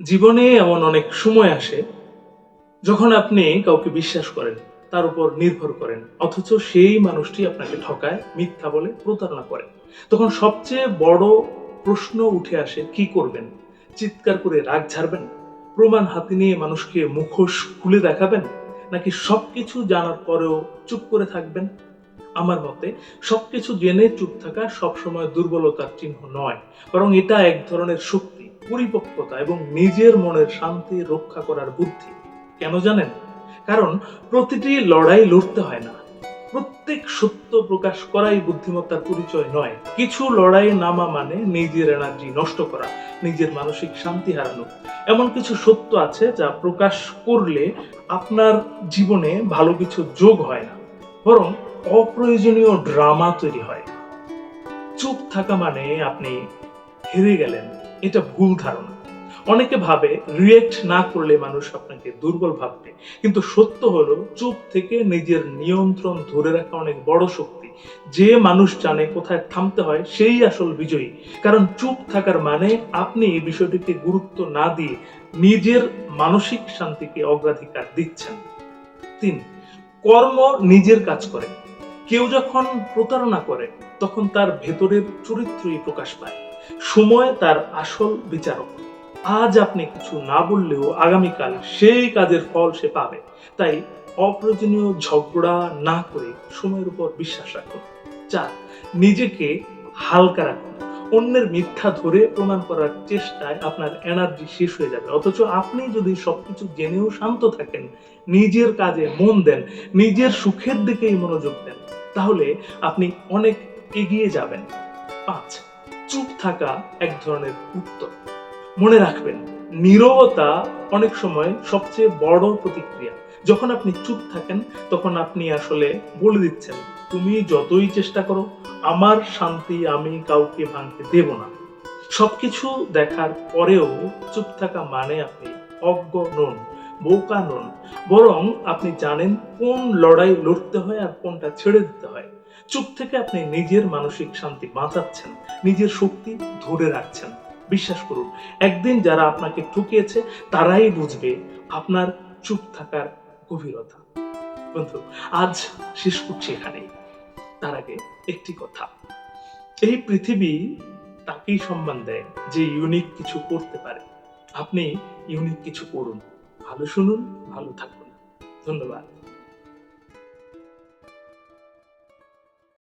জীবনে এমন অনেক সময় আসে যখন আপনি কাউকে বিশ্বাস করেন, তার উপর নির্ভর করেন, অথচ সেই মানুষটি আপনাকে ঠকায়, মিথ্যা বলে, প্রতারণা করে। তখন সবচেয়ে বড় প্রশ্ন উঠে আসে, কি করবেন? চিৎকার করে রাগ ঝাড়বেন? প্রমাণ হাতে নিয়ে মানুষকে মুখোশ খুলে দেখাবেন? নাকি সবকিছু জানার পরেও চুপ করে থাকবেন? আমার মতে সবকিছু জেনে চুপ থাকা সবসময় দুর্বলতার চিহ্ন নয়, বরং এটা এক ধরনের শক্তি, পরিপক্কতা এবং নিজের মনের শান্তি রক্ষা করার বুদ্ধি। কেন জানেন? কারণ প্রতিটি লড়াই লড়তে হয় না, প্রত্যেক সত্য প্রকাশ করাই বুদ্ধিমত্তার পরিচয় নয়। কিছু লড়াই নামা মানে নিজের এনার্জি নষ্ট করা, নিজের মানসিক শান্তি হারানো। এমন কিছু সত্য আছে যা প্রকাশ করলে আপনার জীবনে ভালো কিছু যোগ হয় না, বরং অপ্রয়োজনীয় ড্রামা তৈরি হয়। চুপ থাকা মানে আপনি হেরে গেলেন, এটা ভুল ধারণা। অনেকে ভাবে রিয়েক্ট না করলে মানুষ আপনাকে দুর্বল ভাববে, কিন্তু সত্য হলো চুপ থেকে নিজের নিয়ন্ত্রণ ধরে রাখা অনেক বড় শক্তি। যে মানুষ জানে কোথায় থামতে হয় সেই আসল বিজয়ী। কারণ চুপ থাকার মানে আপনি এই বিষয়টিকে গুরুত্ব না দিয়ে নিজের মানসিক শান্তিকে অগ্রাধিকার দিচ্ছেন। ৩, কর্ম নিজের কাজ করে। কেউ যখন প্রতারণা করে তখন তার ভেতরের চরিত্রই প্রকাশ পায়। সময় তার আসল বিচারক। আজ আপনি কিছু না বললেও আগামীকাল সেই কাজের ফল সে পাবে। তাই অপ্রয়োজনীয় ঝগড়া না করে সময়ের উপর বিশ্বাস রাখুন। ৪, নিজেকে হালকা রাখুন। অন্যের মিথ্যা ধরে প্রমাণ করার চেষ্টায় আপনার এনার্জি শেষ হয়ে যাবে, অথচ আপনি যদি সবকিছু জেনেও শান্ত থাকেন, নিজের কাজে মন দেন, নিজের সুখের দিকেই মনোযোগ দেন, তাহলে আপনি অনেক এগিয়ে যাবেন। ৫, চুপ থাকা এক ধরনের উত্তর। মনে রাখবেন, নীরবতা অনেক সময় সবচেয়ে বড় প্রতিক্রিয়া। যখন আপনি চুপ থাকেন তখন আপনি আসলে বলে দিচ্ছেন, তুমি যতই চেষ্টা করো, আমার শান্তি আমি কাউকে ভাঙতে দেব না। সবকিছু দেখার পরেও চুপ থাকা মানে আপনি অজ্ঞ নন, বোকা নন, বরং আপনি জানেন কোন লড়াই লড়তে হয় আর কোনটা ছেড়ে দিতে হয়। চুপ থেকে আপনি নিজের মানসিক শান্তি বাঁচাচ্ছেন, নিজের শক্তি ধরে রাখছেন। বিশ্বাস করুন, একদিন যারা আপনাকে ঠকিয়েছে তারাই বুঝবে আপনার চুপ থাকার গভীরতা। বন্ধু, আজ শেষ করছি এখানেই। তার আগে একটি কথা, এই পৃথিবী তাকেই সম্মান দেয় যে ইউনিক কিছু করতে পারে। আপনি ইউনিক কিছু করুন, ভালো শুনুন, ভালো থাকুন। ধন্যবাদ।